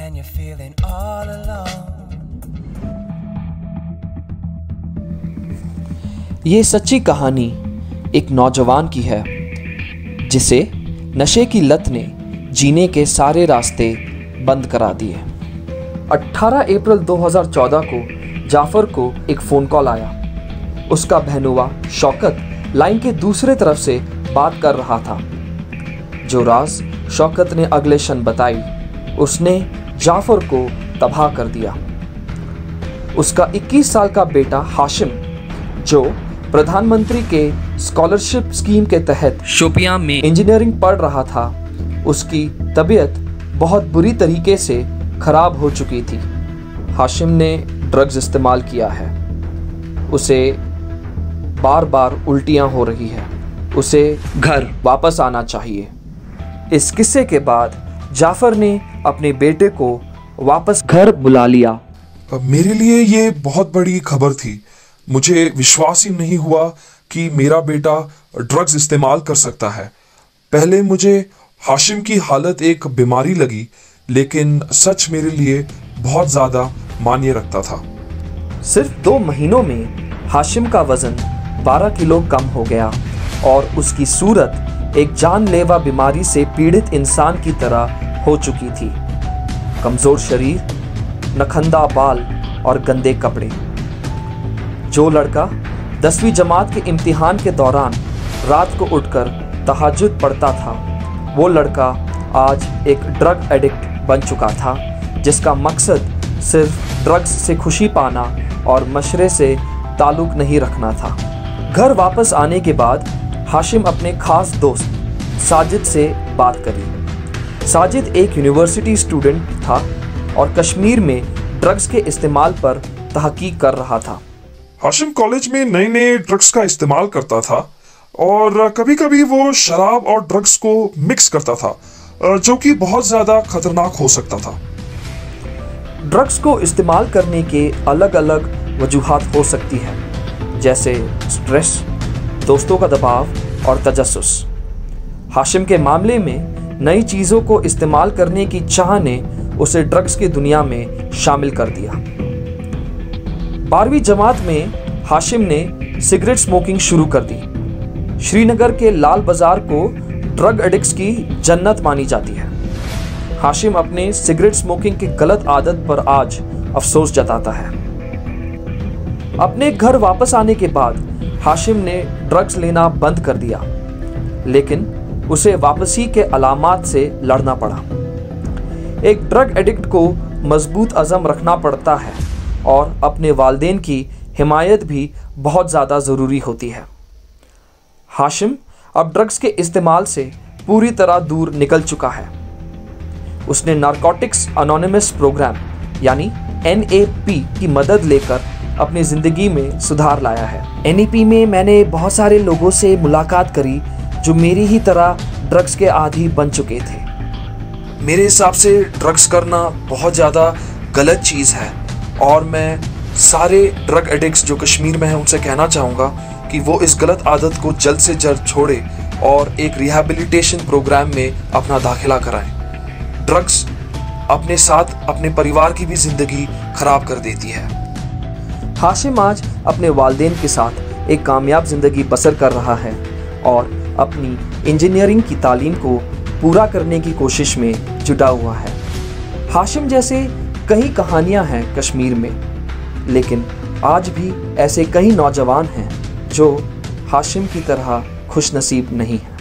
when you're feeling all alone. ये सच्ची कहानी एक नौजवान की है जिसे नशे की लत ने जीने के सारे रास्ते बंद करा दिए। 18 अप्रैल 2014 को जाफर को एक फ़ोन कॉल आया। उसका बहनुआ शौकत लाइन के दूसरे तरफ से बात कर रहा था। जो राज शौकत ने अगले क्षण बताई उसने जाफर को तबाह कर दिया। उसका 21 साल का बेटा हाशिम, जो प्रधानमंत्री के स्कॉलरशिप स्कीम के तहत शोपियां में इंजीनियरिंग पढ़ रहा था, उसकी तबीयत बहुत बुरी तरीके से खराब हो चुकी थी। हाशिम ने ड्रग्स इस्तेमाल किया है। उसे बार बार उल्टियां हो रही है। उसे घर वापस आना चाहिए। इस किस्से के बाद जाफर ने अपने बेटे को वापस घर बुला लिया। मेरे लिए ये बहुत बड़ी खबर थी। मुझे विश्वास ही नहीं हुआ कि मेरा बेटा ड्रग्स इस्तेमाल कर सकता है। पहले मुझे हाशिम की हालत एक बीमारी लगी, लेकिन सच मेरे लिए बहुत ज़्यादा मायने रखता था। सिर्फ 2 महीनों में हाशिम का वजन 12 किलो कम हो गया और उसकी सूरत एक जानलेवा बीमारी से पीड़ित इंसान की तरह हो चुकी थी। कमज़ोर शरीर, नखंदा बाल और गंदे कपड़े। जो लड़का 10वीं जमात के इम्तिहान के दौरान रात को उठकर तहज्जुद पढ़ता था, वो लड़का आज एक ड्रग एडिक्ट बन चुका था, जिसका मकसद सिर्फ ड्रग्स से खुशी पाना और मशरे से ताल्लुक़ नहीं रखना था। घर वापस आने के बाद हाशिम अपने खास दोस्त साजिद से बात करी। साजिद एक यूनिवर्सिटी स्टूडेंट था और कश्मीर में ड्रग्स के इस्तेमाल पर तहकीक कर रहा था। हाशिम कॉलेज में नए नए ड्रग्स का इस्तेमाल करता था और कभी कभी वो शराब और ड्रग्स को मिक्स करता था, जो कि बहुत ज़्यादा खतरनाक हो सकता था। ड्रग्स को इस्तेमाल करने के अलग अलग वजूहात हो सकती है, जैसे स्ट्रेस, दोस्तों का दबाव और तजस्सुस। हाशिम के मामले में नई चीज़ों को इस्तेमाल करने की चाह ने उसे ड्रग्स की दुनिया में शामिल कर दिया। 12वीं जमात में हाशिम ने सिगरेट स्मोकिंग शुरू कर दी। श्रीनगर के लाल बाजार को ड्रग एडिक्ट्स की जन्नत मानी जाती है। हाशिम अपने सिगरेट स्मोकिंग की गलत आदत पर आज अफसोस जताता है। अपने घर वापस आने के बाद हाशिम ने ड्रग्स लेना बंद कर दिया, लेकिन उसे वापसी के अलामात से लड़ना पड़ा। एक ड्रग एडिक्ट को मजबूत अज़म रखना पड़ता है और अपने वालिदैन की हिमायत भी बहुत ज़्यादा ज़रूरी होती है। हाशिम अब ड्रग्स के इस्तेमाल से पूरी तरह दूर निकल चुका है। उसने नारकोटिक्स अनोनिमस प्रोग्राम यानी NAP की मदद लेकर अपनी ज़िंदगी में सुधार लाया है। NAP में मैंने बहुत सारे लोगों से मुलाकात करी जो मेरी ही तरह ड्रग्स के आदी बन चुके थे। मेरे हिसाब से ड्रग्स करना बहुत ज़्यादा गलत चीज़ है और मैं सारे ड्रग एडिक्ट्स जो कश्मीर में हैं उनसे कहना चाहूँगा कि वो इस गलत आदत को जल्द से जल्द छोड़े और एक रिहैबिलिटेशन प्रोग्राम में अपना दाखिला कराएं। ड्रग्स अपने साथ अपने परिवार की भी ज़िंदगी ख़राब कर देती है। हाशिम आज अपने वालिदैन के साथ एक कामयाब ज़िंदगी बसर कर रहा है और अपनी इंजीनियरिंग की तालीम को पूरा करने की कोशिश में जुटा हुआ है। हाशिम जैसे कई कहानियां हैं कश्मीर में, लेकिन आज भी ऐसे कई नौजवान हैं जो हाशिम की तरह खुशनसीब नहीं हैं।